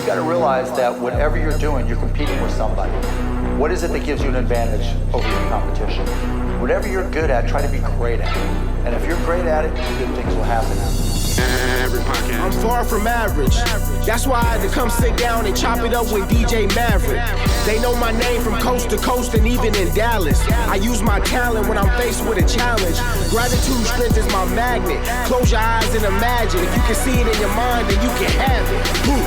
you got to realize that whatever you're doing, you're competing with somebody. What is it that gives you an advantage over your competition? Whatever you're good at, try to be great at it. And if you're great at it, good things will happen. Maverick Podcast. I'm far from average. That's why I had to come sit down and chop it up with DJ Maverick. They know my name from coast to coast and even in Dallas. I use my talent when I'm faced with a challenge. Gratitude strength is my magnet. Close your eyes and imagine. If you can see it in your mind, then you can have it.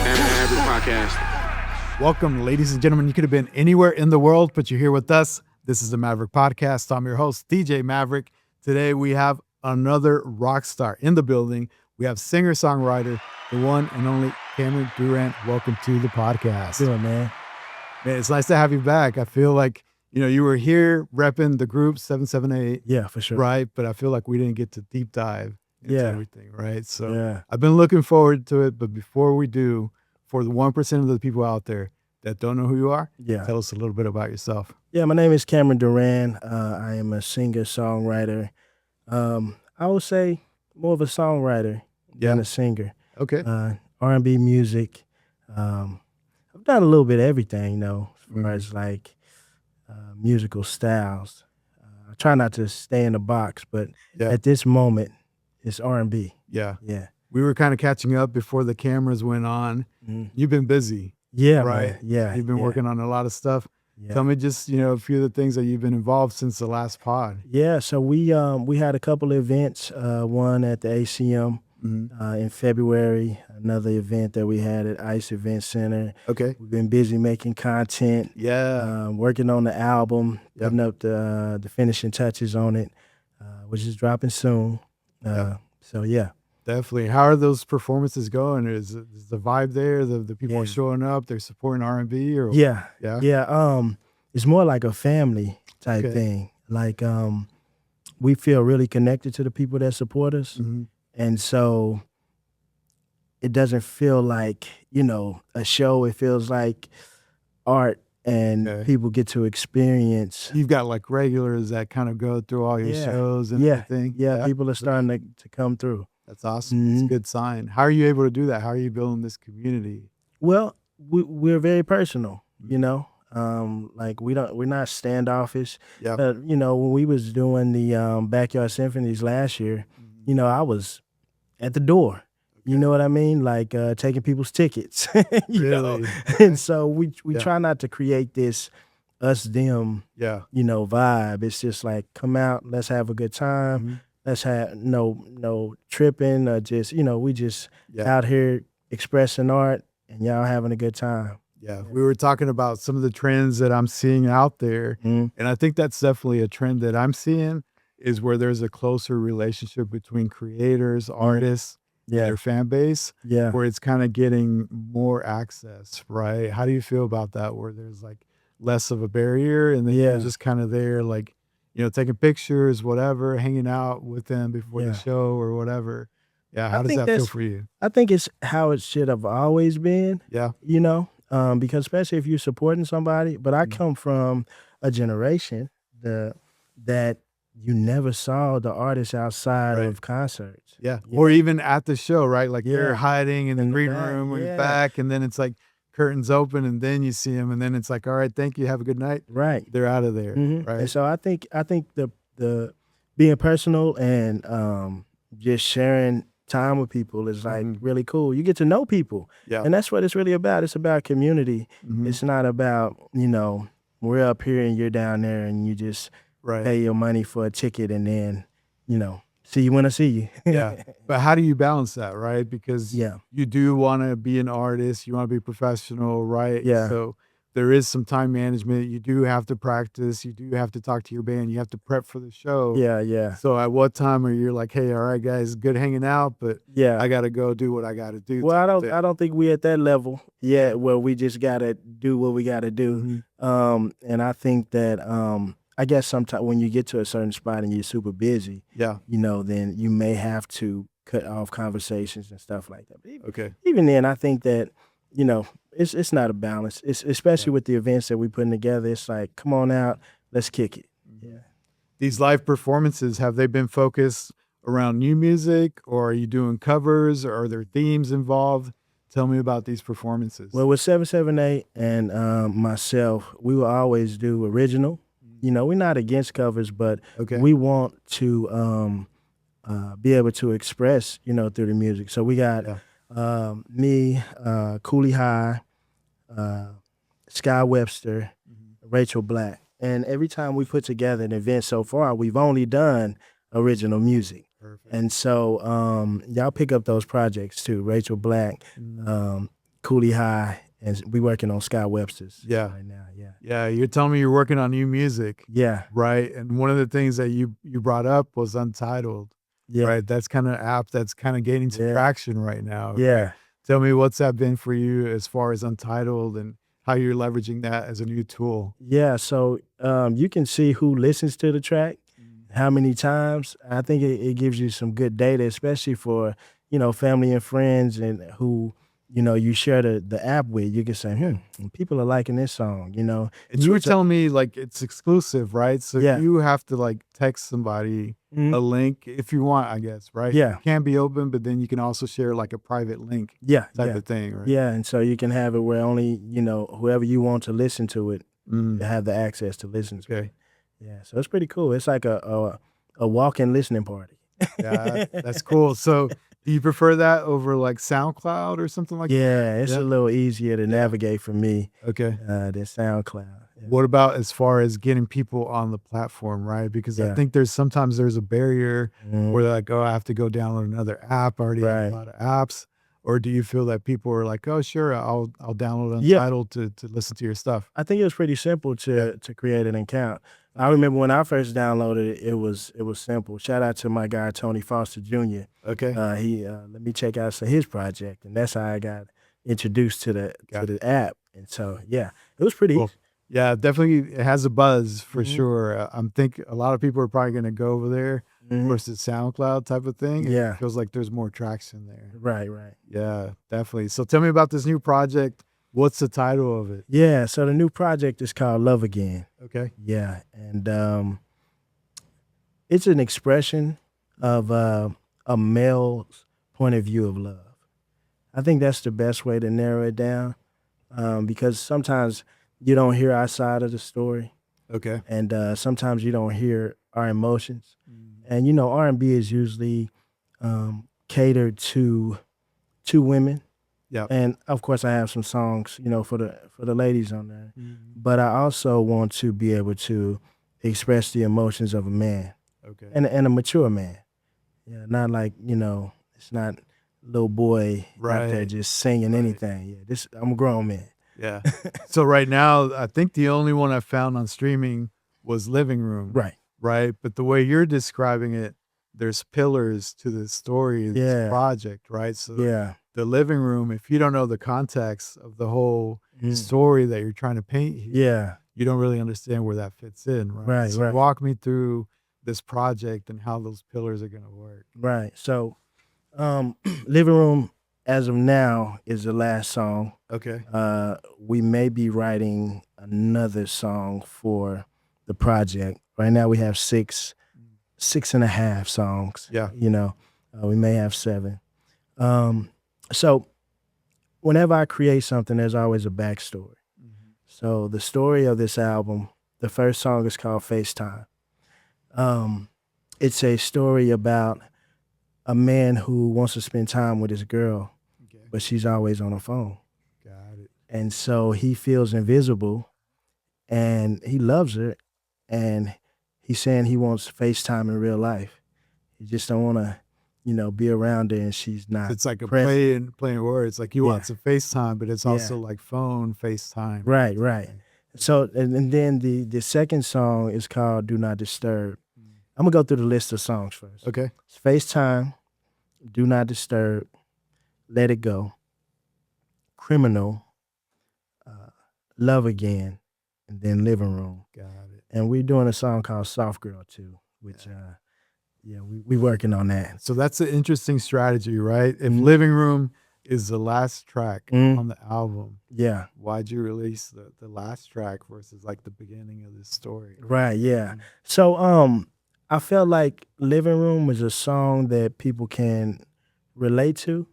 Maverick Podcast. Welcome, ladies and gentlemen. You could have been anywhere in the world, but you're here with us. This is the Maverick Podcast. I'm your host, DJ Maverick. Today we have another rock star in the building. We have singer-songwriter, the one and only Cameron Durand. Welcome to the podcast. Doing, man. Man, it's nice to have you back. I feel like, you were here repping the group 778. Yeah, for sure. Right, but I feel like we didn't get to deep dive into everything, right? So yeah. I've been looking forward to it, but before we do, for the 1% of the people out there that don't know who you are, tell us a little bit about yourself. Yeah, my name is Cameron Durand. I am a singer-songwriter. I would say more of a songwriter than a singer. Okay. R&B music. I've done a little bit of everything, as far as like musical styles. I try not to stay in the box, but at this moment, it's R&B. Yeah. Yeah. We were kind of catching up before the cameras went on. Mm-hmm. You've been busy. Yeah, right? Man. Yeah. You've been working on a lot of stuff. Yeah. Tell me just, a few of the things that you've been involved since the last pod. Yeah, so we had a couple of events, one at the ACM in February, another event that we had at ICE Event Center. Okay. We've been busy making content. Yeah. Working on the album, putting up the finishing touches on it, which is dropping soon. So, yeah. Definitely. How are those performances going? Is the vibe there? The people are showing up. They're supporting R&B, or yeah. It's more like a family type thing. Like we feel really connected to the people that support us, and so it doesn't feel like a show. It feels like art, and people get to experience. You've got like regulars that kind of go through all your shows and everything. Yeah, people are starting to come through. That's awesome. It's a good sign. How are you able to do that? How are you building this community? Well, we're very personal, like we're not standoffish. Yeah. When we was doing the Backyard Symphonies last year, I was at the door. Okay. You know what I mean? Like taking people's tickets. Really? And so we try not to create this us them vibe. It's just like, come out, let's have a good time. Let's have no tripping or just, we just out here expressing art and y'all having a good time. Yeah, we were talking about some of the trends that I'm seeing out there. And I think that's definitely a trend that I'm seeing, is where there's a closer relationship between creators, artists, and their fan base, where it's kind of getting more access, right? How do you feel about that, where there's like less of a barrier and then you're just kind of there like, taking pictures, whatever, hanging out with them before the show or whatever. Yeah, how does that feel for you? I think it's how it should have always been. Yeah. Because especially if you're supporting somebody. But I come from a generation that you never saw the artists outside of concerts. Yeah. Or even at the show, right? Like they're hiding in the green room or the back, and then it's like curtains open, and then you see them, and then it's like, all right, thank you, have a good night. Right. They're out of there. Right. And so I think the being personal and just sharing time with people is like really cool. You get to know people. Yeah. And that's what it's really about. It's about community. It's not about, we're up here and you're down there and you just pay your money for a ticket and then, see you when I see you. Yeah. But how do you balance that, right? Because you do want to be an artist, you want to be professional, right? Yeah. So there is some time management. You do have to practice. You do have to talk to your band. You have to prep for the show. Yeah. So at what time are you like, hey, all right, guys, good hanging out, but I got to go do what I got to do. Well, I don't think we're at that level yet where we just got to do what we got to do. And I think that I guess sometimes when you get to a certain spot and you're super busy, then you may have to cut off conversations and stuff like that. But even then, I think that, it's not a balance. It's especially with the events that we're putting together. It's like, come on out, let's kick it. Yeah. These live performances, have they been focused around new music, or are you doing covers, or are there themes involved? Tell me about these performances. Well, with 778 and myself, we will always do original. You know, we're not against covers, but we want to be able to express, you know, through the music. So we got me, Cooley High, Sky Webster, Rachel Black. And every time we put together an event so far, we've only done original music. Perfect. And so y'all pick up those projects too. Rachel Black, Cooley High, and we working on Sky Webster's right now. Yeah, you're telling me you're working on new music. Yeah. Right. And one of the things that you brought up was Untitled. Yeah. Right. That's kind of an app that's kind of gaining some traction right now. Yeah. Tell me, what's that been for you as far as Untitled and how you're leveraging that as a new tool? Yeah. So you can see who listens to the track, how many times. I think it gives you some good data, especially for, you know, family and friends and who, you know, you share the app with. You can say, people are liking this song, you know. And you were telling me, like, it's exclusive, right? So you have to, like, text somebody a link if you want, I guess, right? Yeah. It can be open, but then you can also share, like, a private link type of thing, right? Yeah, and so you can have it where only, you know, whoever you want to listen to it, have the access to listen to it. Yeah, so it's pretty cool. It's like a walk-in listening party. Yeah, that's cool. So do you prefer that over like SoundCloud or something like that? Yeah, it's a little easier to navigate for me than SoundCloud. Yeah. What about as far as getting people on the platform, right? Because I think sometimes there's a barrier where they're like, oh, I have to go download another app. I already have a lot of apps. Or do you feel that people are like, oh, sure, I'll download Untitled to listen to your stuff? I think it was pretty simple to create an account. I remember when I first downloaded it, it was simple. Shout out to my guy, Tony Foster Jr. Okay. He let me check out his project, and that's how I got introduced to the app. And so, yeah, it was pretty easy. Yeah, definitely it has a buzz for sure. I think a lot of people are probably going to go over there versus SoundCloud type of thing. Yeah. It feels like there's more traction there. Right. Yeah, definitely. So tell me about this new project. What's the title of it? Yeah, so the new project is called Love Again. Okay. Yeah, and it's an expression of a male's point of view of love. I think that's the best way to narrow it down because sometimes you don't hear our side of the story. Okay. And sometimes you don't hear our emotions. And, you know, R&B is usually catered to women. Yeah. And of course I have some songs, you know, for the ladies on there. But I also want to be able to express the emotions of a man. Okay. And a mature man. Yeah, not like, you know, it's not little boy out there just singing anything. Yeah, I'm a grown man. Yeah. So right now, I think the only one I found on streaming was Living Room. Right. But the way you're describing it, there's pillars to the story of this project, right? So the living room, if you don't know the context of the whole story that you're trying to paint here, you don't really understand where that fits in, right? So walk me through this project and how those pillars are going to work. Right. So Living Room, as of now, is the last song. Okay. We may be writing another song for the project. Right now we have six and a half songs. Yeah. You know, we may have 7. So whenever I create something, there's always a backstory. So the story of this album, the first song is called FaceTime. It's a story about a man who wants to spend time with his girl, but she's always on the phone. Got it. And so he feels invisible, and he loves her, and he's saying he wants FaceTime in real life. He just don't want to, you know, be around her and she's not. It's like a playing words. Like he wants a FaceTime, but it's also like phone FaceTime. Right. So, and then the second song is called Do Not Disturb. I'm going to go through the list of songs first. Okay. It's FaceTime, Do Not Disturb, Let It Go, Criminal, Love Again, and then Living Room. Got it. And we're doing a song called Soft Girl too, which we working on that. So that's an interesting strategy, right? If Living Room is the last track on the album, why'd you release the last track versus like the beginning of this story? Right, yeah. So I felt like Living Room was a song that people can relate to,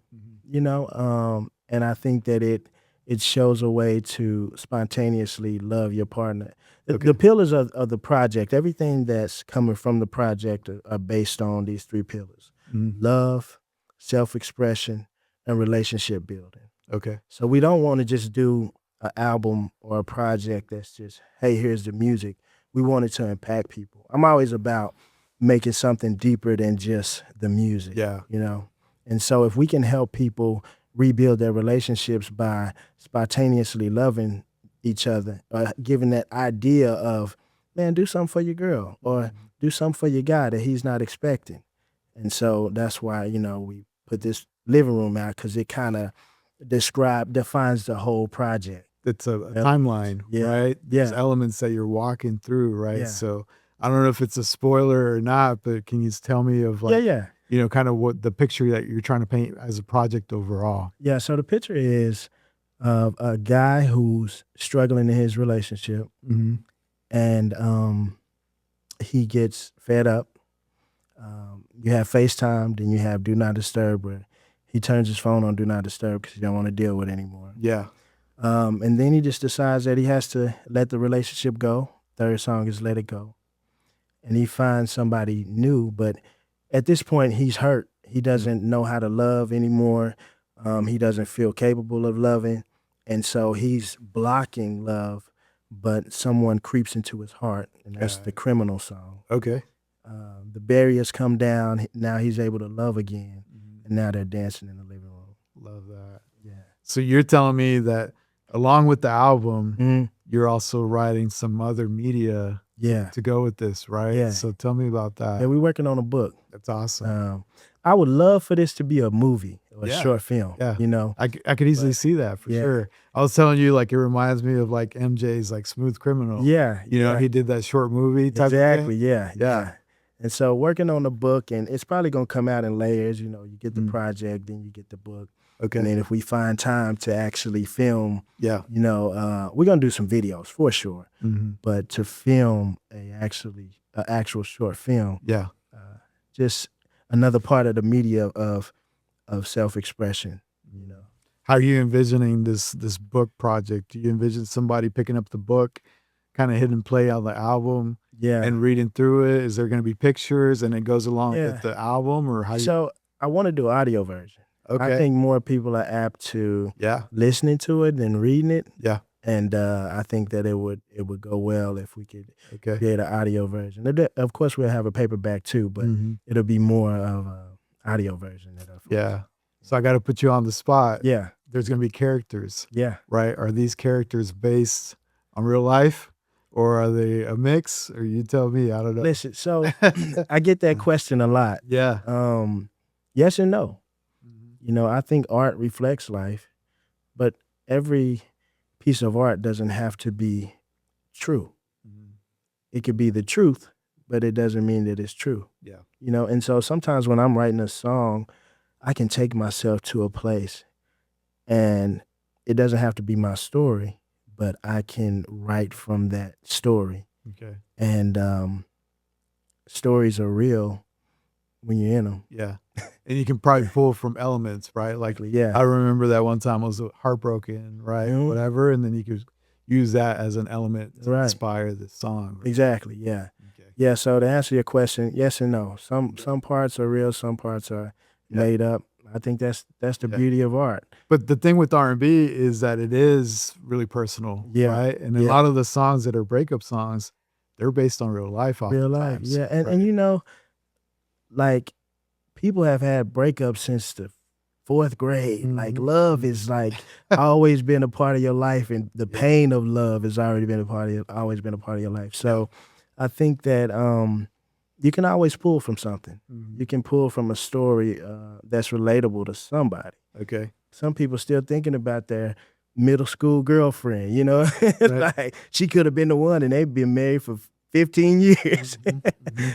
you know, and I think that it shows a way to spontaneously love your partner. The pillars of the project, everything that's coming from the project are based on these 3 pillars: love, self-expression, and relationship building. Okay. So we don't want to just do an album or a project that's just, hey, here's the music. We want it to impact people. I'm always about making something deeper than just the music. Yeah. You know? And so if we can help people rebuild their relationships by spontaneously loving each other, or giving that idea of, man, do something for your girl, or do something for your guy that he's not expecting. And so that's why, we put this living room out, because it kind of defines the whole project. It's a timeline, right? Yeah. There's elements that you're walking through, right? Yeah. So I don't know if it's a spoiler or not, but can you just tell me of kind of what the picture that you're trying to paint as a project overall? Yeah, so the picture is of a guy who's struggling in his relationship, and he gets fed up. You have FaceTime, then you have Do Not Disturb, where he turns his phone on Do Not Disturb because he don't want to deal with it anymore. Yeah. And then he just decides that he has to let the relationship go. Third song is Let It Go. And he finds somebody new, but at this point he's hurt. He doesn't know how to love anymore. He doesn't feel capable of loving. And so he's blocking love, but someone creeps into his heart, and that's the Criminal song. Okay. The barriers come down. Now he's able to love again, and now they're dancing in the living room. Love that. Yeah. So you're telling me that along with the album, you're also writing some other media to go with this, right? Yeah. So tell me about that. Yeah, we're working on a book. That's awesome. I would love for this to be a movie or a short film. Yeah. I could easily see that for sure. I was telling you, it reminds me of MJ's Smooth Criminal. Yeah. He did that short movie type of thing. Yeah. And so working on the book, and it's probably going to come out in layers. You get the project, then you get the book. Okay. And then if we find time to actually film, we're going to do some videos for sure. But to film an actual short film, just another part of the media of self-expression. How are you envisioning this book project? Do you envision somebody picking up the book, kind of hitting play on the album, and reading through it? Is there going to be pictures and it goes along with the album, or how? So I want to do an audio version. Okay. I think more people are apt to listening to it than reading it. Yeah. And I think that it would go well if we could create an audio version. Of course, we'll have a paperback too, but it'll be more of an audio version. So I got to put you on the spot. Yeah. There's going to be characters. Yeah. Right? Are these characters based on real life, or are they a mix? Or you tell me. I don't know. Listen, so I get that question a lot. Yeah. Yes and no. I think art reflects life, but every piece of art doesn't have to be true. It could be the truth, but it doesn't mean that it's true. Yeah. And so sometimes when I'm writing a song, I can take myself to a place, and it doesn't have to be my story, but I can write from that story. Okay. And stories are real when you're in them. Yeah. And you can probably pull from elements, right? Yeah. I remember that one time I was heartbroken, right? Whatever. And then you could use that as an element to inspire the song. Right? Exactly. Yeah. Okay. Yeah. So to answer your question, yes and no. Some parts are real, some parts are made up. I think that's the beauty of art. But the thing with R&B is that it is really personal, right? And a lot of the songs that are breakup songs, they're based on real life. Real life, yeah. And people have had breakups since the 4th grade. Love is always been a part of your life, and the pain of love has always been a part of your life. So I think that you can always pull from something. You can pull from a story that's relatable to somebody. Okay. Some people still thinking about their middle school girlfriend, Right. she could have been the one, and they've been married for 15 years.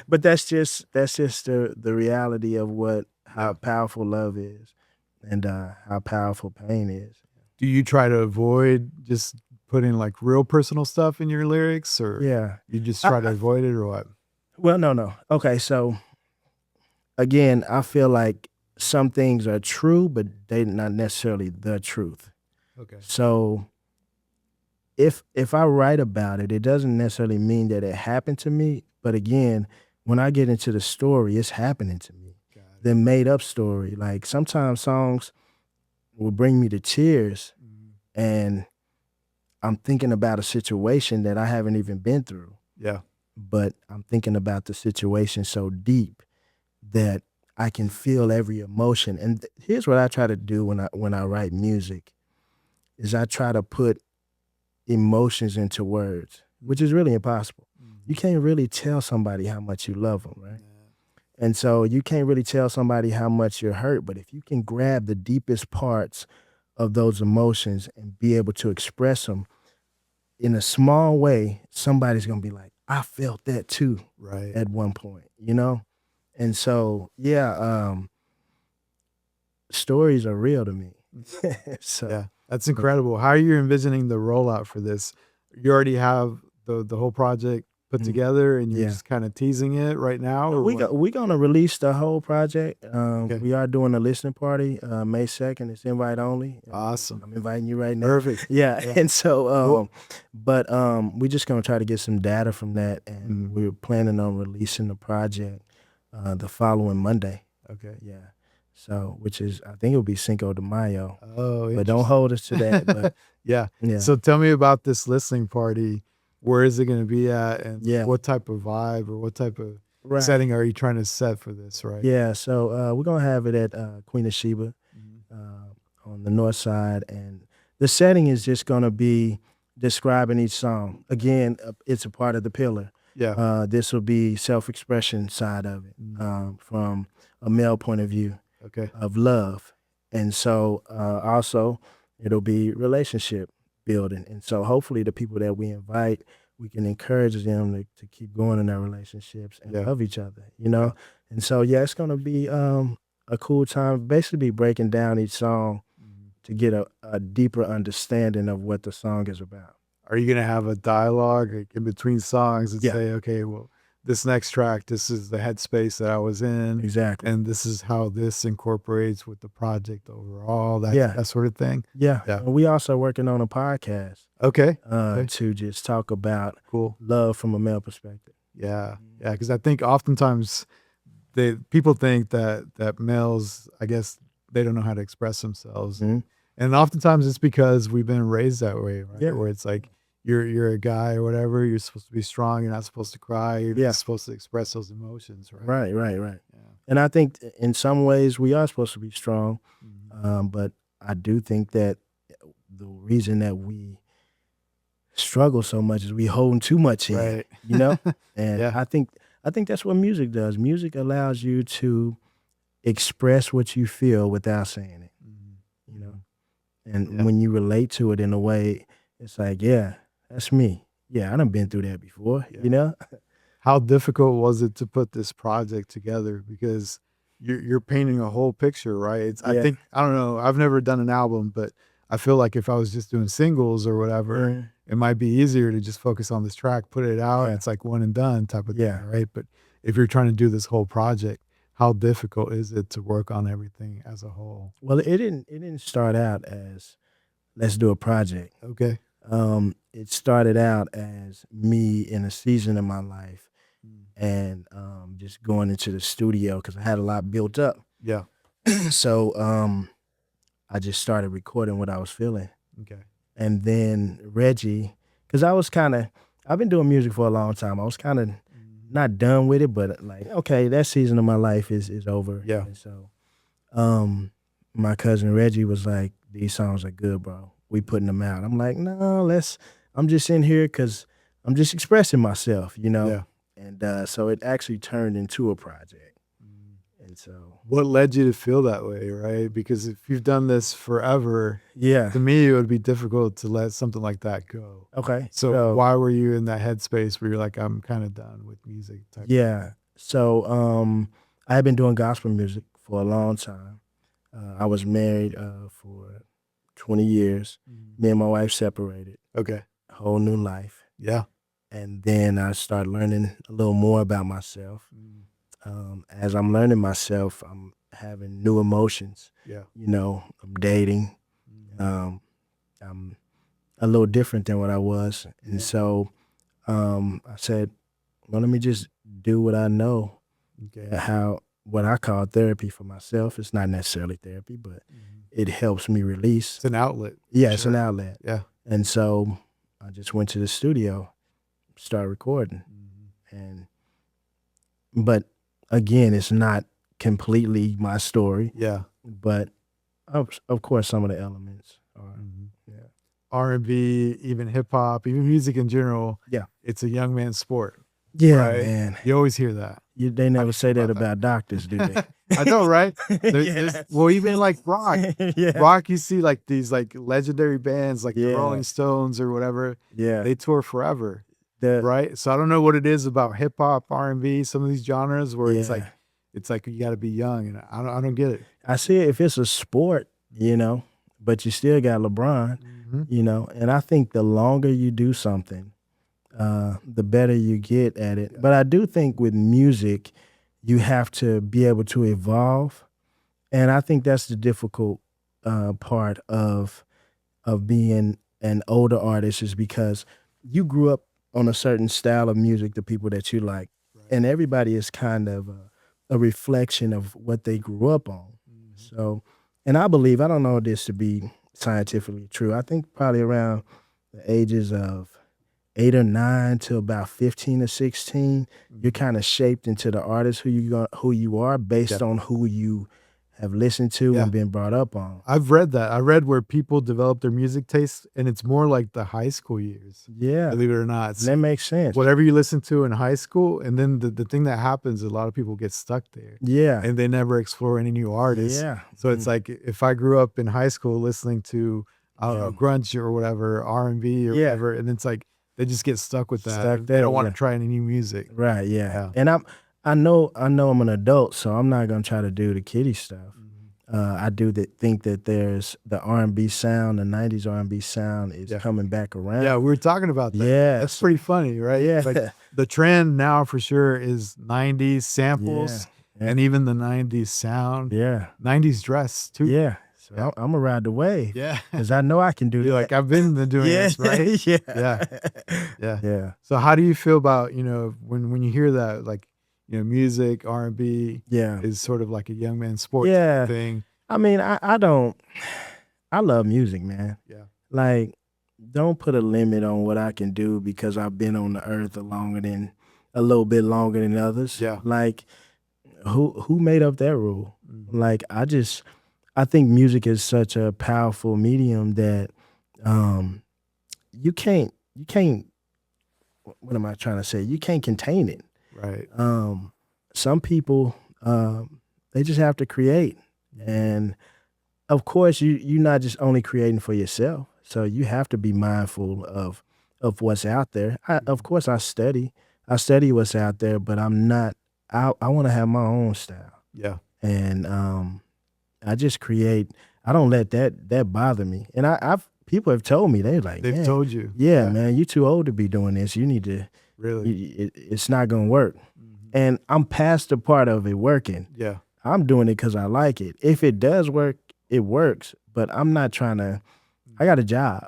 But that's just the reality of how powerful love is, and how powerful pain is. Do you try to avoid just putting real personal stuff in your lyrics, or you just try to avoid it, or what? Well, no. Okay, so again, I feel like some things are true, but they're not necessarily the truth. Okay. So if I write about it, it doesn't necessarily mean that it happened to me. But again, when I get into the story, it's happening to me. The made up story. Like sometimes songs will bring me to tears, and I'm thinking about a situation that I haven't even been through. Yeah. But I'm thinking about the situation so deep that I can feel every emotion. And here's what I try to do when I write music, is I try to put emotions into words, which is really impossible. You can't really tell somebody how much you love them, right? And so you can't really tell somebody how much you're hurt, but if you can grab the deepest parts of those emotions and be able to express them in a small way, somebody's going to be like, I felt that too, Right. at one point, you know? And so, stories are real to me. So, Yeah, that's incredible. How are you envisioning the rollout for this? You already have the whole project put together, and you're just kind of teasing it right now? Or we're going to release the whole project. Okay. We are doing a listening party May 2nd. It's invite only. Awesome. I'm inviting you right now. Perfect. Yeah. And so, Cool. but we're just going to try to get some data from that, and we're planning on releasing the project the following Monday. Okay. Yeah. So, which is, I think it'll be Cinco de Mayo. Oh, But don't hold us to that. But yeah. yeah. So tell me about this listening party. Where is it going to be at, and Yeah. what type of vibe or what type of Right. setting are you trying to set for this, right? Yeah, so we're going to have it at Queen of Sheba on the north side. And the setting is just going to be describing each song. Again, it's a part of the pillar. Yeah. This will be self-expression side of it from a male point of view Okay. of love. And so also it'll be relationship building. And so hopefully the people that we invite, we can encourage them to keep going in their relationships and love each other, you know? And so, it's going to be a cool time, basically be breaking down each song to get a deeper understanding of what the song is about. Are you going to have a dialogue like, in between songs and Yeah. say, okay, well, this next track, this is the headspace that I was in. Exactly. And this is how this incorporates with the project overall, that, Yeah. that sort of thing. Yeah. Yeah. And we also working on a podcast Okay. to just talk about Cool. love from a male perspective. Yeah. Yeah. Because I think oftentimes people think that males, I guess, they don't know how to express themselves. Mhm. And oftentimes it's because we've been raised that way, right? Yeah. Where it's like, you're a guy or whatever, you're supposed to be strong, you're not supposed to cry, you're just supposed to express those emotions, right? Right. Yeah. And I think in some ways we are supposed to be strong, but I do think that the reason that we struggle so much is we holding too much in, Right. you know? And Yeah. I think that's what music does. Music allows you to express what you feel without saying it, you know? And when you relate to it in a way, it's like, yeah, that's me. Yeah, I done been through that before, you know? How difficult was it to put this project together? Because you're painting a whole picture, right? I think, I don't know, I've never done an album, but I feel like if I was just doing singles or whatever, it might be easier to just focus on this track, put it out, and it's like one and done type of thing, right? But if you're trying to do this whole project, how difficult is it to work on everything as a whole? Well, it didn't start out as let's do a project. Okay. It started out as me in a season of my life and just going into the studio because I had a lot built up. Yeah. So I just started recording what I was feeling. Okay. And then Reggie, because I've been doing music for a long time. I was kind of not done with it, but like, okay, that season of my life is over. Yeah. And so my cousin Reggie was like, these songs are good, bro. We putting them out. I'm like, no, I'm just in here because I'm just expressing myself, you know? Yeah. And so it actually turned into a project. And so. What led you to feel that way, right? Because if you've done this forever, Yeah. to me, it would be difficult to let something like that go. Okay. So why were you in that headspace where you're like, I'm kind of done with music? Yeah. So I had been doing gospel music for a long time. I was married for 20 years. Me and my wife separated. Okay. Whole new life. Yeah. And then I started learning a little more about myself. As I'm learning myself, I'm having new emotions. Yeah. You know, I'm dating. I'm a little different than what I was. And so I said, well, let me just do what I know. Okay. What I call therapy for myself. It's not necessarily therapy, but it helps me release. It's an outlet. Yeah, it's an outlet. Yeah. And so I just went to the studio, started recording. But again, it's not completely my story. Yeah. But of course, some of the elements are. R&B, even hip hop, even music in general. Yeah. It's a young man's sport. Yeah, right? man. You always hear that. They never say that about doctors, do they? I know, right? Yes. Well, even like rock. Yeah. Rock, you see like these like legendary bands like the Yeah. Rolling Stones or whatever. Yeah. They tour forever. The- Right? So I don't know what it is about hip hop, R&B, some of these genres where Yeah. it's like you got to be young, and I don't get it. I see it if it's a sport, you know, but you still got LeBron, you know, and I think the longer you do something, the better you get at it. But I do think with music, you have to be able to evolve, and I think that's the difficult part of being an older artist, is because you grew up on a certain style of music, the people that you like, and everybody is kind of a reflection of what they grew up on. So, and I believe, I don't know this to be scientifically true, I think probably around the ages of 8 or 9 to about 15 or 16, you're kind of shaped into the artist who you are based on who you have listened to and been brought up on. I've read that. I read where people develop their music taste, and it's more like the high school years. Yeah. Believe it or not. That makes sense. Whatever you listen to in high school, and then the thing that happens, a lot of people get stuck there. Yeah. And they never explore any new artists. Yeah. So it's like if I grew up in high school listening to, I don't know, grunge or whatever, R&B or whatever, and it's like they just get stuck with that. They don't want to try any new music. Right, yeah. And I know I'm an adult, so I'm not gonna try to do the kiddie stuff. I do think that there's the R&B sound, the 90s R&B sound is coming back around. Yeah, we were talking about that. Yeah. That's pretty funny, right? Yeah. Like the trend now for sure is 90s samples and even the 90s sound. Yeah. 90s dress too. Yeah. So I'm gonna ride the wave. Yeah. Because I know I can do You're that. like, I've been doing this, right? Yeah. Yeah. So how do you feel about, when you hear that, like, music, R&B is sort of like a young man's sport thing? I mean, I love music, man. Yeah. Like, don't put a limit on what I can do because I've been on the earth a little bit longer than others. Yeah. Like, who made up that rule? Like, I think music is such a powerful medium that you can't, what am I trying to say? You can't contain it. Right. Some people, they just have to create. And of course, you're not just only creating for yourself. So you have to be mindful of what's out there. Of course, I study what's out there, but I'm not, I want to have my own style. Yeah. And I just create. I don't let that bother me. And people have told me, they've told you. Yeah, man, you're too old to be doing this. You need to. Really? It's not going to work. And I'm past the part of it working. Yeah. I'm doing it because I like it. If it does work, it works. But I'm not trying to. I got a job.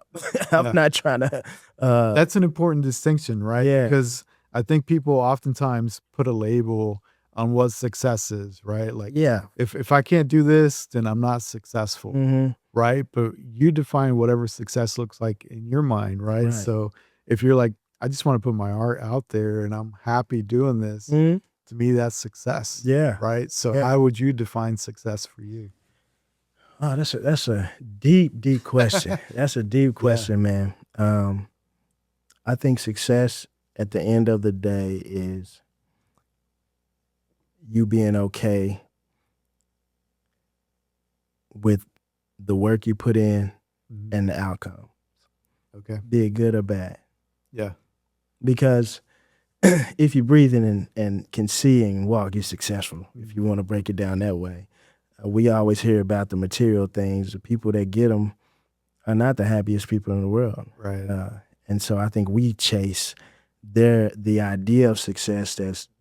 I'm not trying to. That's an important distinction, right? Yeah. Because I think people oftentimes put a label on what success is, right? Like, if I can't do this, then I'm not successful, right? But you define whatever success looks like in your mind, right? So if you're like, I just want to put my art out there and I'm happy doing this, to me, that's success. Yeah. Right? So how would you define success for you? Oh, that's a deep question. That's a deep question, man. I think success at the end of the day is you being okay with the work you put in and the outcome. Okay. Be it good or bad. Yeah. Because if you're breathing and can see and walk, you're successful, if you want to break it down that way. We always hear about the material things. The people that get them are not the happiest people in the world. Right. And so I think we chase the idea of success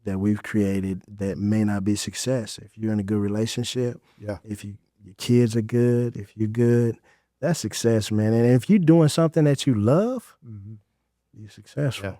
that we've created that may not be success. If you're in a good relationship, if your kids are good, if you're good, that's success, man. And if you're doing something that you love, you're successful. Yeah.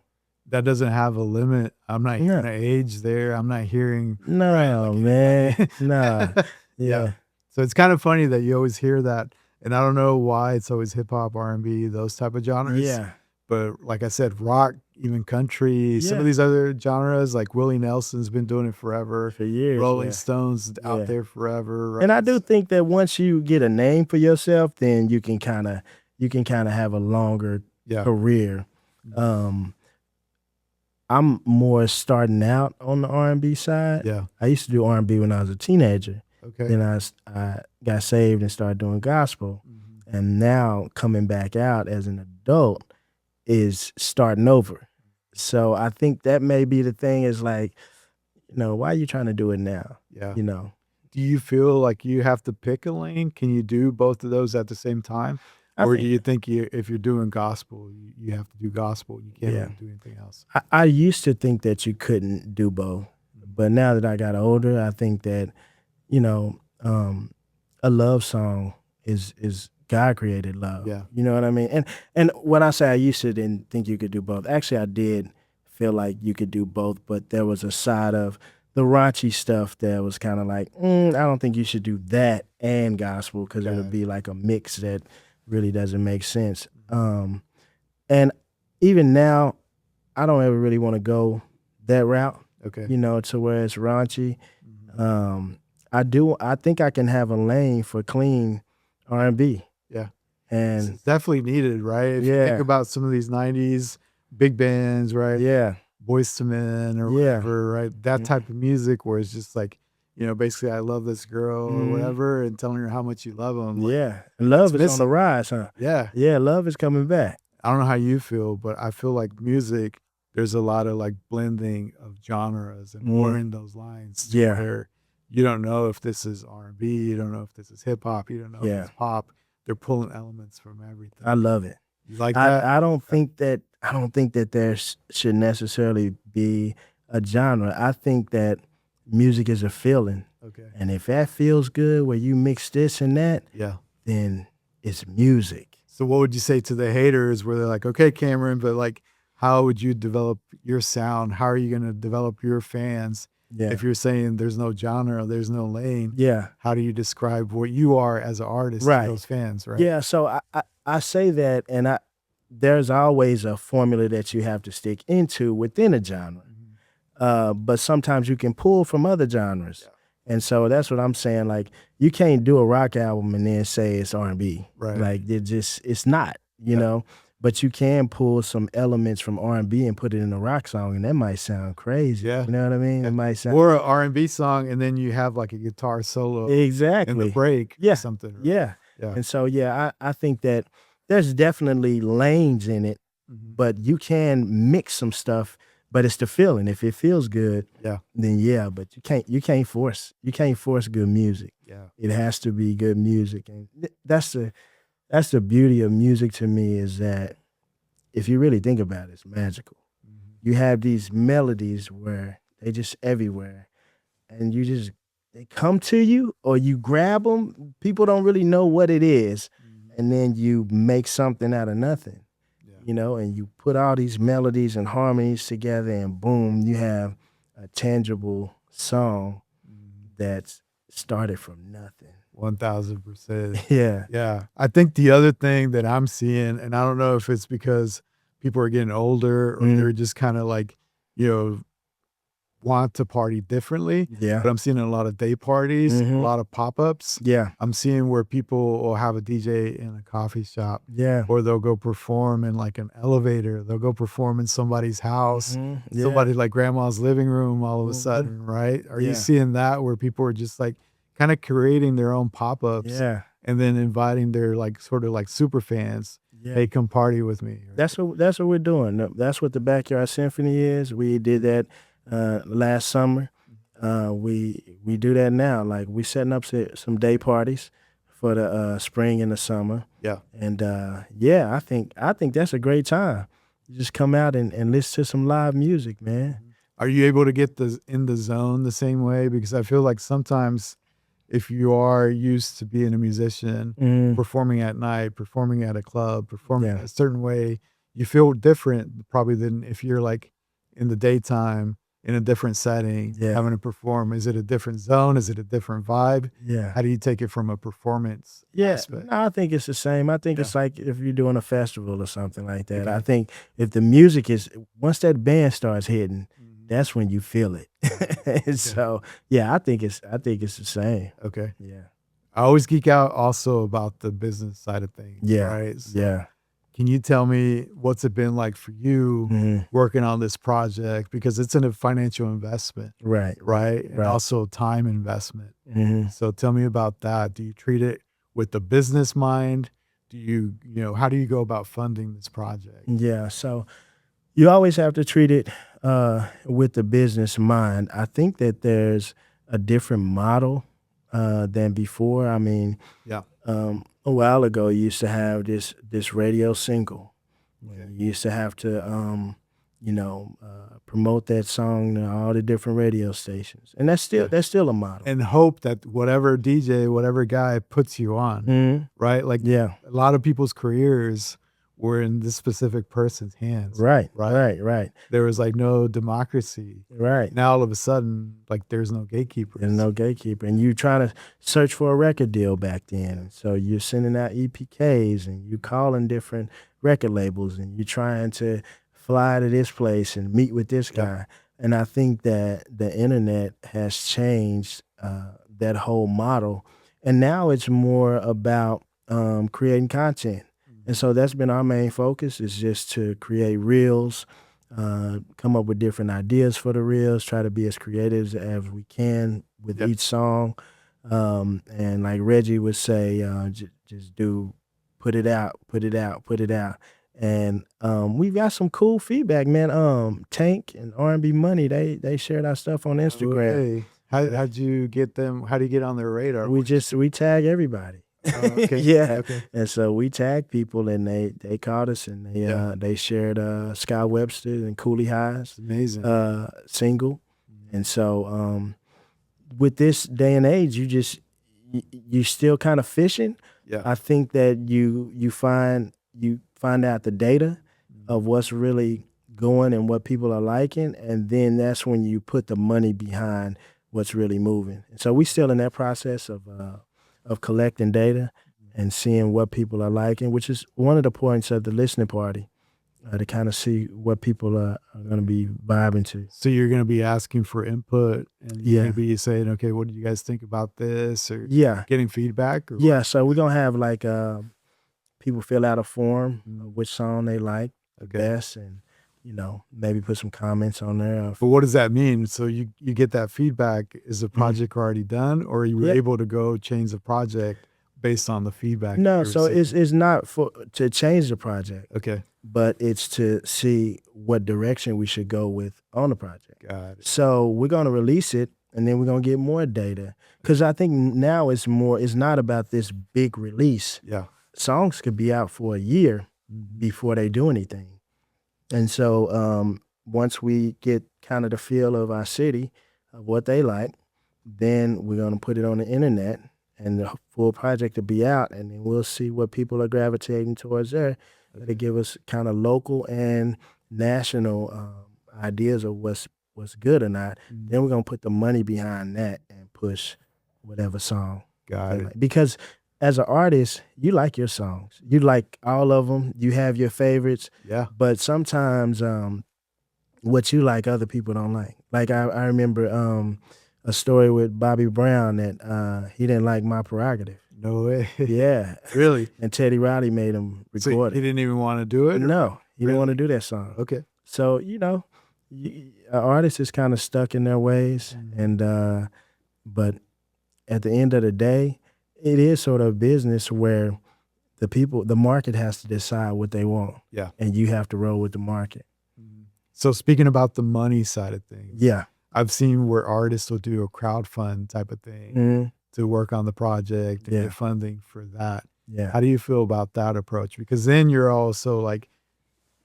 That doesn't have a limit. I'm not hearing an age there. I'm not hearing. No, man. No. Yeah. So it's kind of funny that you always hear that. And I don't know why it's always hip hop, R&B, those type of genres. Yeah. But like I said, rock, even country, some of these other genres, like Willie Nelson's been doing it forever. For years. Rolling Stones out there forever. Right? And I do think that once you get a name for yourself, then you can kind of have a longer career. I'm more starting out on the R&B side. Yeah. I used to do R&B when I was a teenager. Okay. Then I got saved and started doing gospel. And now coming back out as an adult is starting over. So I think that may be the thing is like, why are you trying to do it now? Yeah. Do you feel like you have to pick a lane? Can you do both of those at the same time? Or do you think if you're doing gospel, you have to do gospel? You can't really do anything else? I used to think that you couldn't do both. But now that I got older, I think that, a love song is God-created love. Yeah. You know what I mean? And when I say I used to didn't think you could do both, actually I did feel like you could do both, but there was a side of the raunchy stuff that was kind of like, I don't think you should do that and gospel because it would be like a mix that really doesn't make sense. And even now, I don't ever really want to go that route. Okay. To where it's raunchy. I think I can have a lane for clean R&B. Yeah. And it's definitely needed, right? If you think about some of these 90s big bands, right? Yeah. Boyz II Men or whatever, right? That type of music where it's just like, basically I love this girl or whatever and telling her how much you love them. Like, and love is on the rise, huh? Yeah. Yeah, love is coming back. I don't know how you feel, but I feel like music, there's a lot of like blending of genres and blurring those lines. Where you don't know if this is R&B, you don't know if this is hip hop, you don't know if it's pop. They're pulling elements from everything. I love it. You like that? I don't think that there should necessarily be a genre. I think that music is a feeling. Okay. And if that feels good where you mix this and that, then it's music. So what would you say to the haters where they're like, okay, Cameron, but like, how would you develop your sound? How are you going to develop your fans? Yeah. If you're saying there's no genre, there's no lane, how do you describe what you are as an artist to those fans, right? Yeah, so I say that, and there's always a formula that you have to stick into within a genre. But sometimes you can pull from other genres. Yeah. And so that's what I'm saying. Like, you can't do a rock album and then say it's R&B. Right. Like, it's not, you know? But you can pull some elements from R&B and put it in a rock song, and that might sound crazy. Yeah. You know what I mean? It might sound... Or an R&B song, and then you have like a guitar solo. Exactly. In the break or something. Right? Yeah. And so, I think that there's definitely lanes in it, but you can mix some stuff, but it's the feeling. If it feels good, then but you can't force good music. Yeah. It has to be good music. And that's the beauty of music to me, is that if you really think about it, it's magical. You have these melodies where they just everywhere, and they come to you, or you grab them. People don't really know what it is, and then you make something out of nothing, you know, and you put all these melodies and harmonies together, and boom, you have a tangible song that's started from nothing. 1000%. Yeah. Yeah. I think the other thing that I'm seeing, and I don't know if it's because people are getting older or they're just kind of like, want to party differently. Yeah. But I'm seeing a lot of day parties, a lot of pop-ups. Yeah. I'm seeing where people will have a DJ in a coffee shop. Yeah. Or they'll go perform in like an elevator. They'll go perform in somebody's house, somebody like grandma's living room all of a sudden, right? Are you seeing that where people are just like kind of creating their own pop-ups and then inviting their like sort of like super fans? Hey, come party with me. Right? That's what we're doing. That's what the Backyard Symphony is. We did that last summer. We do that now. Like, we setting up some day parties for the spring and the summer. Yeah. And I think that's a great time. You just come out and listen to some live music, man. Are you able to get in the zone the same way? Because I feel like sometimes if you are used to being a musician, performing at night, performing at a club, performing a certain way, you feel different probably than if you're like in the daytime in a different setting, having to perform. Is it a different zone? Is it a different vibe? Yeah. How do you take it from a performance aspect? No, I think it's the same. I think it's like if you're doing a festival or something like that. Okay. I think if the music is, once that band starts hitting, that's when you feel it. And so, I think it's the same. Okay. Yeah. I always geek out also about the business side of things. Yeah. Right. So can you tell me what's it been like for you working on this project? Because it's a financial investment. Right. And also time investment. So tell me about that. Do you treat it with the business mind? Do you how do you go about funding this project? Yeah. So you always have to treat it with the business mind. I think that there's a different model than before. I mean, a while ago, you used to have this radio single. Okay. You used to have to, promote that song to all the different radio stations, and that's still a model. And hope that whatever DJ, whatever guy puts you on, right? Like, a lot of people's careers were in this specific person's hands. Right. There was like no democracy. Right. Now all of a sudden, like there's no gatekeepers. There's no gatekeeper. And you trying to search for a record deal back then. So you're sending out EPKs and you calling different record labels and you're trying to fly to this place and meet with this guy. And I think that the internet has changed that whole model. And now it's more about creating content. And so that's been our main focus, is just to create reels, come up with different ideas for the reels, try to be as creative as we can with each song. And like Reggie would say, just put it out. And we've got some cool feedback, man. Tank and R&B Money, they shared our stuff on Instagram. Okay. How'd you get them? How do you get on their radar? We tag everybody. Okay. Okay. And so we tagged people, and they called us, and they shared Sky Webster and Cooley High's amazing single. And so with this day and age, you still kind of fishing. Yeah. I think that you find out the data of what's really going and what people are liking, and then that's when you put the money behind what's really moving. And so we still in that process of collecting data and seeing what people are liking, which is one of the points of the listening party, to kind of see what people are going to be vibing to. So you're going to be asking for input, and you're going to be saying, okay, what do you guys think about this? Or getting feedback? Or so we're going to have like people fill out a form of which song they like best, and maybe put some comments on there. But what does that mean? So you get that feedback. Is the project already done, or are you able to go change the project based on the feedback? No, so it's not to change the project. Okay. But it's to see what direction we should go with on the project. Got it. So we're going to release it, and then we're going to get more data. Because I think now it's not about this big release. Yeah. Songs could be out for a year before they do anything. And so once we get kind of the feel of our city, of what they like, then we're going to put it on the internet, and the full project will be out, and then we'll see what people are gravitating towards there. That'll give us kind of local and national ideas of what's good or not. Then we're going to put the money behind that and push whatever song. Got it. Like. Because as an artist, you like your songs. You like all of them. You have your favorites. Yeah. But sometimes what you like, other people don't like. Like I remember a story with Bobby Brown that he didn't like My Prerogative. No way. Yeah. Really? And Teddy Riley made him record it. He didn't even want to do it? No, he didn't want to do that song. Okay. So, an artist is kind of stuck in their ways. And but at the end of the day, it is sort of a business where the market has to decide what they want. Yeah. And you have to roll with the market. So speaking about the money side of things. Yeah. I've seen where artists will do a crowdfund type of thing to work on the project and get funding for that. Yeah. How do you feel about that approach? Because then you're also like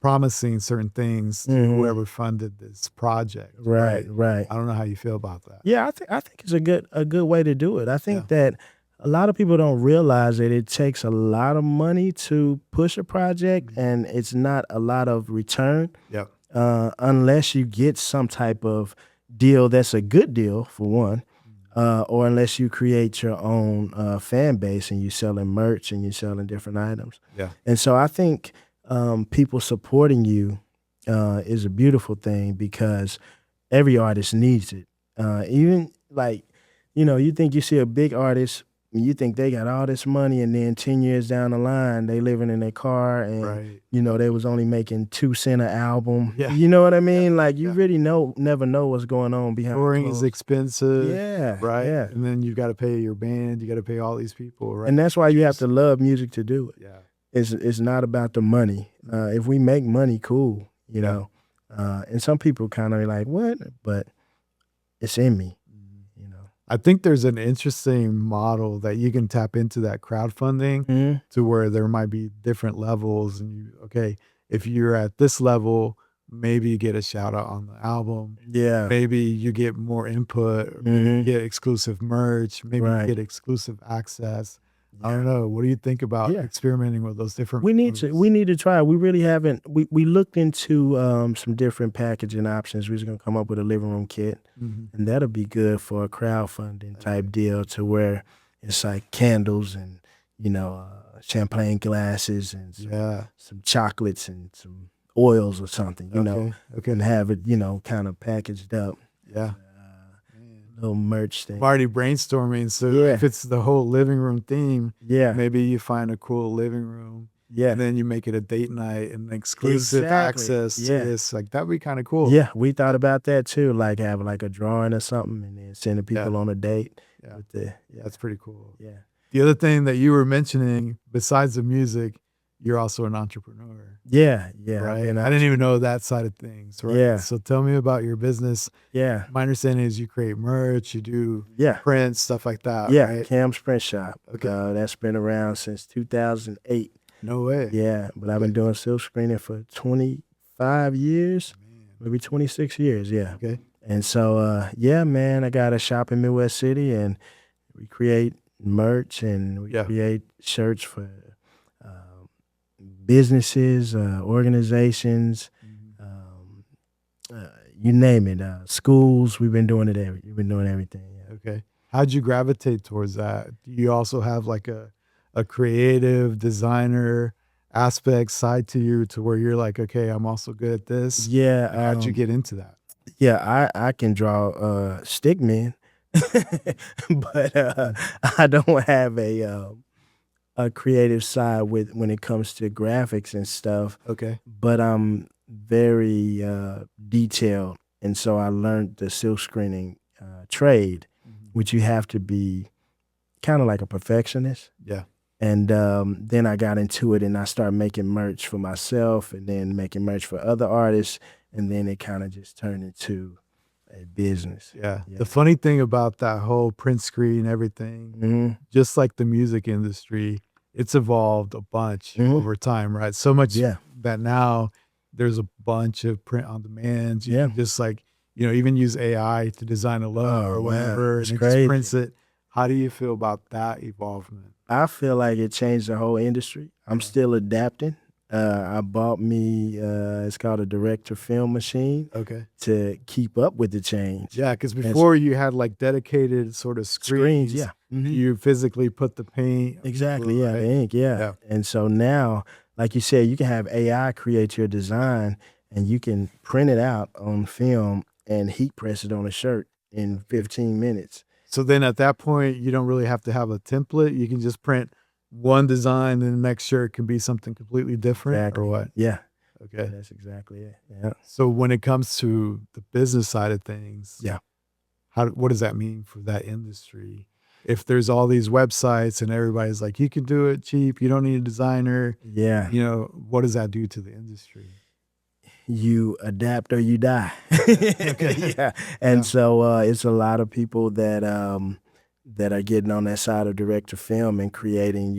promising certain things to whoever funded this project. Right. I don't know how you feel about that. Yeah, I think it's a good way to do it. I think that a lot of people don't realize that it takes a lot of money to push a project, and it's not a lot of return. Yep. Unless you get some type of deal that's a good deal, for one, or unless you create your own fan base and you're selling merch and you're selling different items. Yeah. And so I think people supporting you is a beautiful thing, because every artist needs it. Even like, you think you see a big artist, you think they got all this money, and then 10 years down the line, they living in their car, and they was only making 2 cents an album. Yeah. You know what I mean? Like, you really never know what's going on behind. Touring is expensive. Yeah. Right. Yeah. And then you got to pay your band. You got to pay all these people. Right. And that's why you have to love music to do it. Yeah. It's not about the money. If we make money, cool. And some people kind of like, what? But it's in me. I think there's an interesting model that you can tap into, that crowdfunding, to where there might be different levels, and if you're at this level, maybe you get a shout out on the album. Yeah. Maybe you get more input, maybe you get exclusive merch, maybe you get exclusive access. I don't know. What do you think about experimenting with those different? We need to try. We really haven't. We looked into some different packaging options. We was gonna come up with a living room kit, and that'll be good for a crowdfunding type deal, to where it's like candles and champagne glasses and some chocolates and some oils or something. And have it kind of packaged up. Yeah. Little merch thing. I'm already brainstorming. So if it's the whole living room theme, maybe you find a cool living room. Yeah. And then you make it a date night and exclusive access to this. Like, that'd be kind of cool. Yeah, we thought about that too. Like, have like a drawing or something, and then sending people on a date. Yeah. That's pretty cool. Yeah. The other thing that you were mentioning, besides the music, you're also an entrepreneur. Yeah. Right. And I didn't even know that side of things. Right. Yeah. So tell me about your business. Yeah. My understanding is you create merch, you do prints, stuff like that. Yeah. Right? Cam's Print Shop. Okay. That's been around since 2008. No way. Yeah. But I've been doing silk screening for 25 years, maybe 26 years. Yeah. Okay. And so, man, I got a shop in Midwest City, and we create merch, and we create shirts for businesses, organizations, you name it, schools. We've been doing it. We've been doing everything. Yeah. Okay. How'd you gravitate towards that? Do you also have like a creative designer aspect side to you, to where you're like, okay, I'm also good at this? Yeah. How'd you get into that? Yeah, I can draw stick men, but I don't have a creative side when it comes to graphics and stuff. Okay. But I'm very detailed, and so I learned the silk screening trade, which you have to be kind of like a perfectionist. Yeah. And then I got into it, and I started making merch for myself, and then making merch for other artists, and then it kind of just turned into a business. Yeah. The funny thing about that whole print screen, everything, just like the music industry, it's evolved a bunch over time, right? So much that now there's a bunch of print on demands. You can just like, even use AI to design a logo or whatever, and it just prints it. How do you feel about that evolvement? I feel like it changed the whole industry. I'm still adapting. I bought me, it's called a director film machine. Okay. To keep up with the change. Yeah, because before you had like dedicated sort of screens. Yeah. You physically put the paint. Exactly, the ink, And so now, like you said, you can have AI create your design, and you can print it out on film and heat press it on a shirt in 15 minutes. So then at that point, you don't really have to have a template. You can just print one design, and the next shirt can be something completely different, or what? Yeah. Okay. That's exactly it. Yeah. So when it comes to the business side of things, what does that mean for that industry? If there's all these websites and everybody's like, you can do it cheap, you don't need a designer. Yeah. What does that do to the industry? You adapt or you die. And so it's a lot of people that are getting on that side of director film and creating,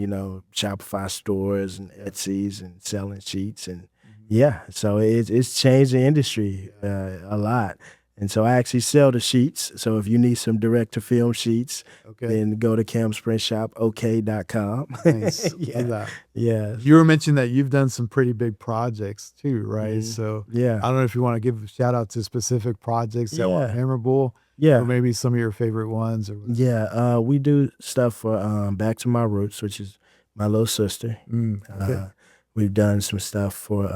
Shopify stores and Etsy's and selling sheets and Yeah, so it's changed the industry a lot. And so I actually sell the sheets. So if you need some direct-to-film sheets, then go to camsprintshopok.com. Nice. Yeah. Love that. Yeah. You were mentioning that you've done some pretty big projects too, right? Mhm. So Yeah. I don't know if you want to give a shout out to specific projects that were Yeah. memorable, Yeah. or maybe some of your favorite ones. Or Yeah. We do stuff for Back to My Roots, which is my little sister. We've done some stuff for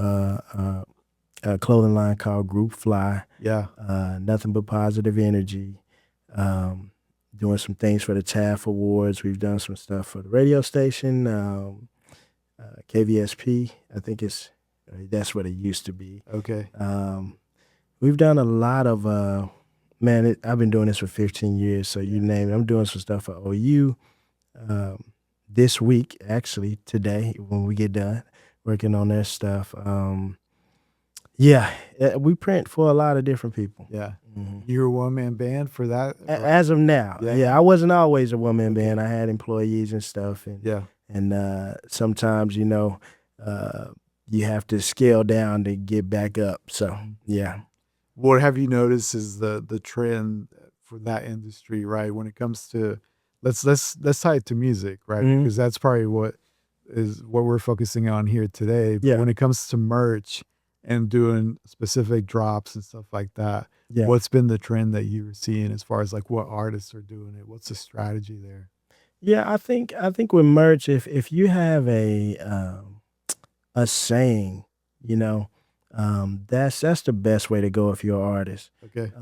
a clothing line called Group Fly. Yeah. Nothing But Positive Energy. Doing some things for the TAF Awards. We've done some stuff for the radio station, KVSP. I think that's what it used to be. Okay. We've done a lot of, I've been doing this for 15 years, so you name it. I'm doing some stuff for OU this week, actually, today, when we get done working on their stuff. We print for a lot of different people. Yeah. Mhm. You're a one-man band for that? As of now, Yeah. I wasn't always a one-man band. I had employees and stuff, and Yeah. sometimes you have to scale down to get back up. So yeah. What have you noticed is the trend for that industry, right? When it comes to let's tie it to music, right? Mhm. Because that's probably what we're focusing on here today. But Yeah. when it comes to merch and doing specific drops and stuff like that, Yeah. what's been the trend that you're seeing as far as like what artists are doing it? What's the strategy there? Yeah, I think with merch, if you have a saying, that's the best way to go if you're an artist. Okay.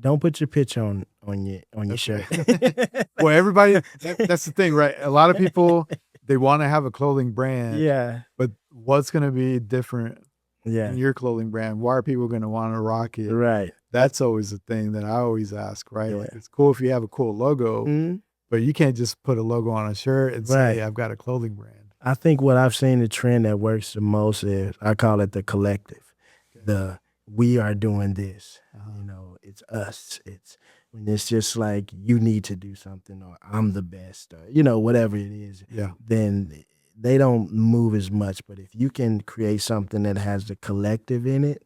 Don't put your pitch on your shirt. Well, everybody, that's the thing, right? A lot of people, they want to have a clothing brand. Yeah. But what's going to be different Yeah. in your clothing brand? Why are people going to want to rock it? Right. That's always the thing that I always ask, right? Yeah. Like, it's cool if you have a cool logo, Mhm. but you can't just put a logo on a shirt and say, Right. hey, I've got a clothing brand. I think what I've seen the trend that works the most is I call it the collective. The we are doing this. It's us. It's when it's just like you need to do something or I'm the best or whatever it is. Yeah. Then they don't move as much. But if you can create something that has the collective in it,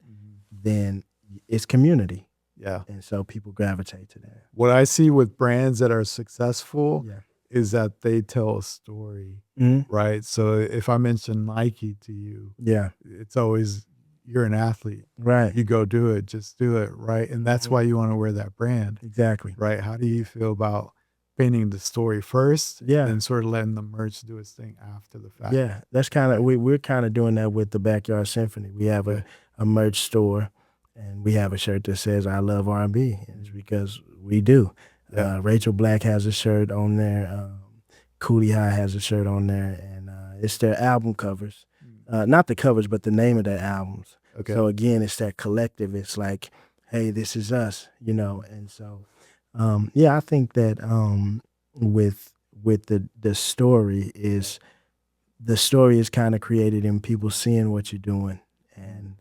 then it's community. Yeah. And so people gravitate to that. What I see with brands that are successful Yeah. is that they tell a story, Mhm. right? So if I mention Nike to you, Yeah. it's always you're an athlete. Right. You go do it, just do it, right? And that's why you want to wear that brand, Exactly. right? How do you feel about painting the story first, Yeah. and sort of letting the merch do its thing after the fact? Yeah, that's kind of we're kind of doing that with the Backyard Symphony. We have a merch store, and we have a shirt that says "I love R&B." And it's because we do. Yeah. Rachel Black has a shirt on there. Cooley High has a shirt on there, and it's their album covers. Not the covers, but the name of their albums. Okay. So again, it's that collective. It's like, hey, this is us, And so, I think that with the story is kind of created in people seeing what you're doing, and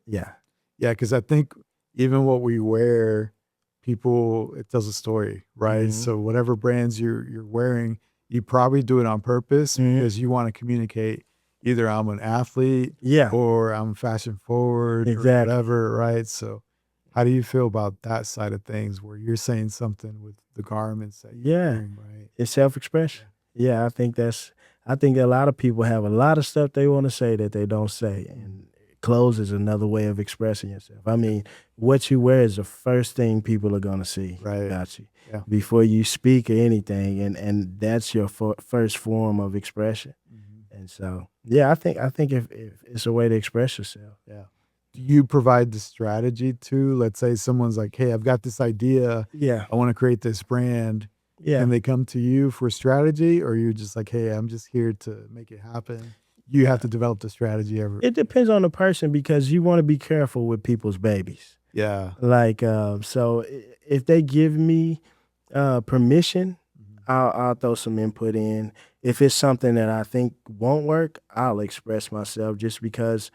yeah, because I think even what we wear, it tells a story, right? Mhm. So whatever brands you're wearing, you probably do it on purpose Mhm. because you want to communicate either I'm an athlete, Yeah. or I'm fashion forward, Exactly. or whatever, right? So how do you feel about that side of things where you're saying something with the garments that you're Yeah. wearing, right? It's self-expression. Yeah, I think a lot of people have a lot of stuff they want to say that they don't say, and clothes is another way of expressing yourself. I mean, what you wear is the first thing people are going to see Right. about you Yeah. before you speak or anything, and that's your first form of expression. And so, yeah, I think if it's a way to express yourself. Yeah. Do you provide the strategy too? Let's say someone's like, hey, I've got this idea. Yeah. I want to create this brand. Yeah. Can they come to you for strategy, or you're just like, hey, I'm just here to make it happen? You have to develop the strategy It depends on the person because you want to be careful with people's babies. Yeah. Like, so if they give me permission, I'll throw some input in. If it's something that I think won't work, I'll express myself just because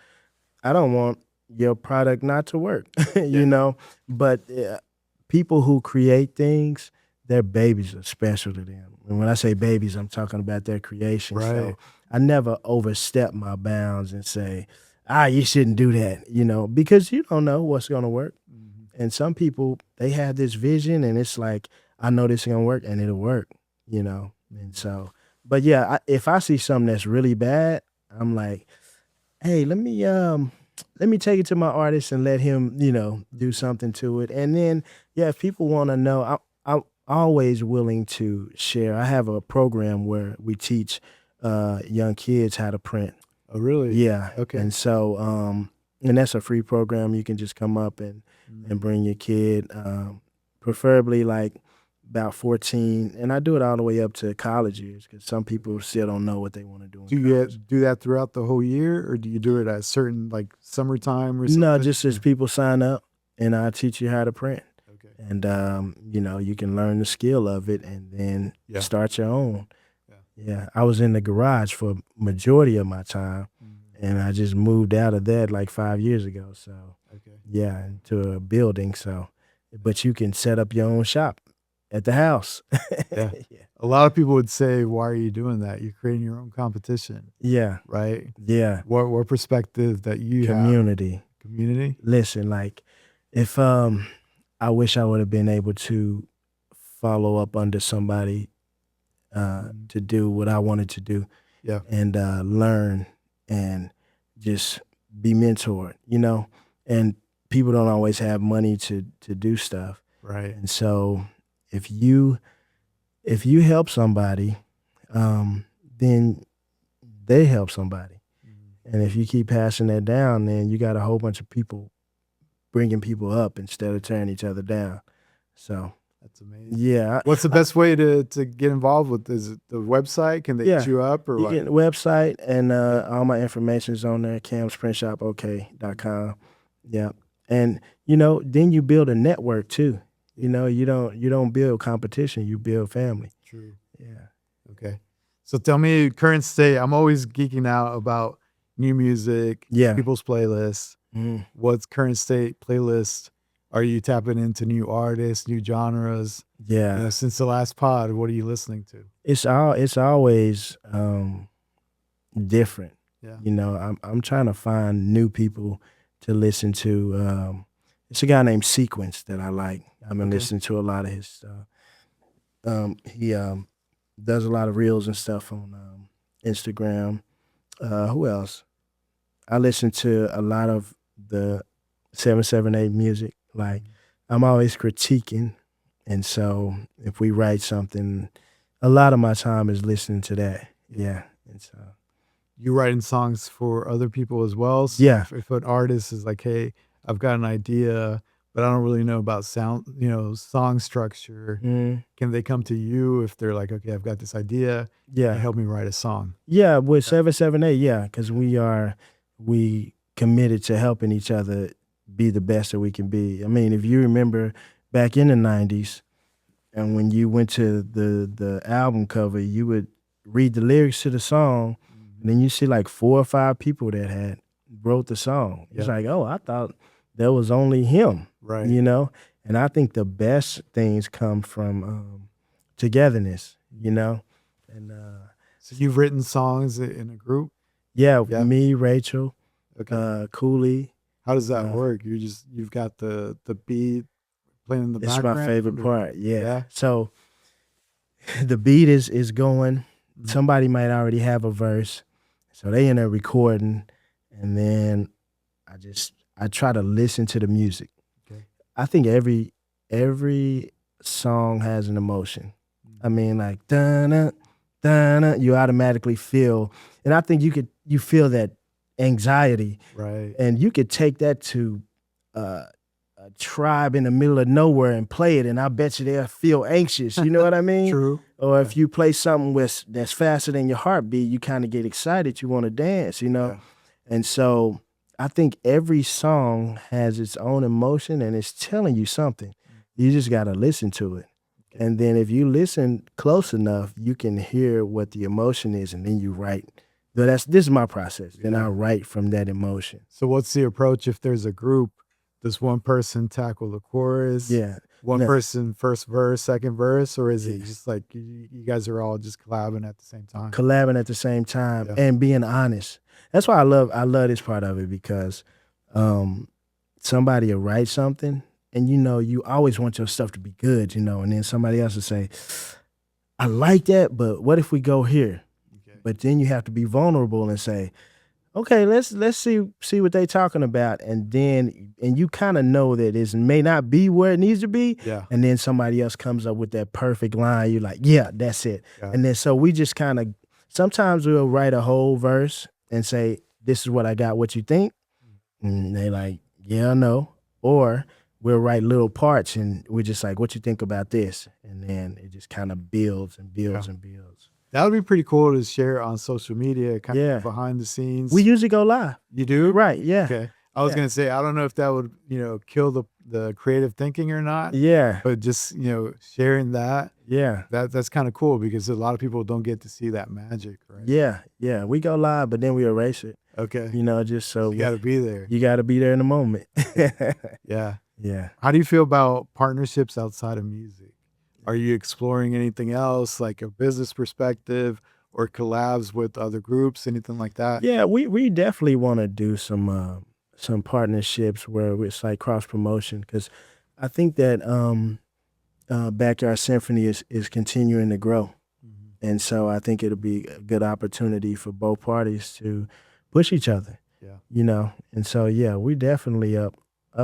I don't want your product not to work, But people who create things, their babies are special to them. And when I say babies, I'm talking about their creation. Right. So I never overstep my bounds and say, you shouldn't do that, because you don't know what's going to work. And some people, they have this vision and it's like, I know this is going to work and it'll work, And so, but yeah, if I see something that's really bad, I'm like, hey, let me take it to my artist and let him, do something to it. And then, yeah, if people want to know, I'm always willing to share. I have a program where we teach young kids how to print. Oh, really? Yeah. Okay. And so, and that's a free program. You can just come up and bring your kid, preferably like about 14. And I do it all the way up to college years because some people still don't know what they want to do. Do you do that throughout the whole year, or do you do it at a certain like summertime or something? No, just as people sign up and I teach you how to print. Okay. And, you can learn the skill of it and then start your own. Yeah, I was in the garage for majority of my time, and I just moved out of that like 5 years ago. So, yeah, into a building. So, but you can set up your own shop at the house. Yeah. A lot of people would say, "Why are you doing that? You're creating your own competition." Yeah. Right. Yeah. What perspective that you Community. have? Community. Listen, like, if I wish I would have been able to follow up under somebody. To do what I wanted to do, and learn and just be mentored, and people don't always have money to do stuff, right? And so if you help somebody, then they help somebody, and if you keep passing that down, then you got a whole bunch of people bringing people up instead of tearing each other down. So. That's amazing. Yeah. What's the best way to get involved with? Is it the website? Can they hit you up or what? You get the website and all my information is on there, camsprintshopok.com. Yeah. And then you build a network too. You don't build competition, you build family. True. Yeah. Okay. So tell me current state. I'm always geeking out about new music, people's playlists. What's current state playlist? Are you tapping into new artists, new genres? Yeah. Since the last pod, what are you listening to? It's always different. Yeah. I'm trying to find new people to listen to. It's a guy named Sequence that I like. I've been listening to a lot of his stuff. He does a lot of reels and stuff on Instagram. Who else? I listen to a lot of the 778 music. Like, I'm always critiquing, and so if we write something, a lot of my time is listening to that. Yeah, and so you writing songs for other people as well. So yeah. If an artist is like, "Hey, I've got an idea, but I don't really know about sound, song structure," can they come to you if they're like, "Okay, I've got this idea. Yeah, help me write a song." Yeah, with 778, yeah, because we committed to helping each other be the best that we can be. I mean, if you remember back in the 90s, and when you went to the album cover, you would read the lyrics to the song, and then you see like 4 or 5 people that had wrote the song. It's like, oh, I thought there was only him, right? And I think the best things come from togetherness, And so you've written songs in a group? Yeah, me, Rachel, Cooley. How does that work? You've got the beat playing in the background? It's my favorite part, yeah. So the beat is going. Somebody might already have a verse. So they in there recording, and then I try to listen to the music. Okay. I think every song has an emotion. I mean, like da-na, da-na, you automatically feel, and I think you feel that anxiety, right? And you could take that to a tribe in the middle of nowhere and play it, and I bet you they'll feel anxious. You know what I mean? True. Or if you play something that's faster than your heartbeat, you kind of get excited. You want to dance, Yeah. And so I think every song has its own emotion, and it's telling you something. You just got to listen to it. And then if you listen close enough, you can hear what the emotion is, and then you write. So this is my process. Then I write from that emotion. So what's the approach if there's a group? Does one person tackle the chorus? Yeah. one person first verse, second verse, or is it just like you guys are all just collabing at the same time? Collabing at the same time and being honest. That's why I love this part of it, because somebody will write something and you always want your stuff to be good, and then somebody else will say, I like that, but what if we go here? Okay. But then you have to be vulnerable and say, okay, let's see what they talking about, and you kind of know that it may not be where it needs to be, and then somebody else comes up with that perfect line. You're like, yeah, that's it. And then so we just kind of, sometimes we'll write a whole verse and say, this is what I got, what you think? And they like, yeah, no. Or we'll write little parts and we're just like, what you think about this? And then it just kind of builds and builds and builds. That would be pretty cool to share on social media, kind of behind the scenes. We usually go live. You do? Right, yeah. Okay. I was going to say, I don't know if that would, kill the creative thinking or not. Yeah. But just, sharing that. Yeah. That's kind of cool, because a lot of people don't get to see that magic, right? Yeah, yeah. We go live, but then we erase it. Okay. Just so. You got to be there. You got to be there in the moment. Yeah. Yeah. How do you feel about partnerships outside of music? Are you exploring anything else, like a business perspective or collabs with other groups, anything like that? Yeah, we definitely want to do some partnerships where it's like cross promotion, because I think that Backyard Symphony is continuing to grow, and so I think it'll be a good opportunity for both parties to push each other. Yeah, and so we definitely up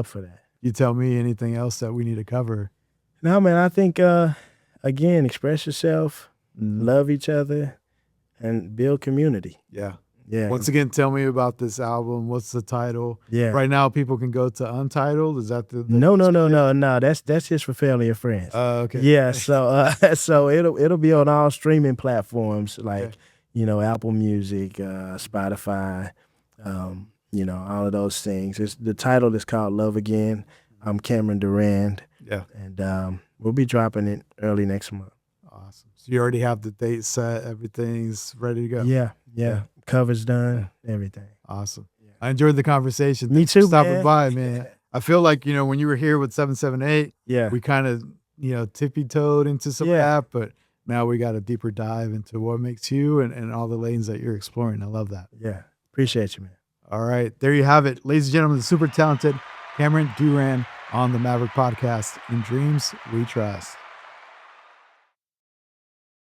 for that. You tell me anything else that we need to cover. No, man, I think, again, express yourself, love each other, and build community. Yeah. Yeah. Once again, tell me about this album. What's the title? Yeah. Right now, people can go to Untitled. Is that the No. That's just for family and friends. Okay. Yeah. So so it'll be on all streaming platforms like Apple Music, Spotify, all of those things. The title is called Love Again. I'm Cameron Durand. Yeah. And we'll be dropping it early next month. Awesome. So you already have the date set. Everything's ready to go. Yeah. Cover's done. Everything. Awesome. Yeah. I enjoyed the conversation. Me too, stopping by, man. I feel like, when you were here with 778, we kind of, tippy-toed into some of that, but now we got a deeper dive into what makes you and all the lanes that you're exploring. I love that. Yeah. Appreciate you, man. All right. There you have it. Ladies and gentlemen, the super talented Cameron Durand on the Maverick Podcast. In dreams, we trust.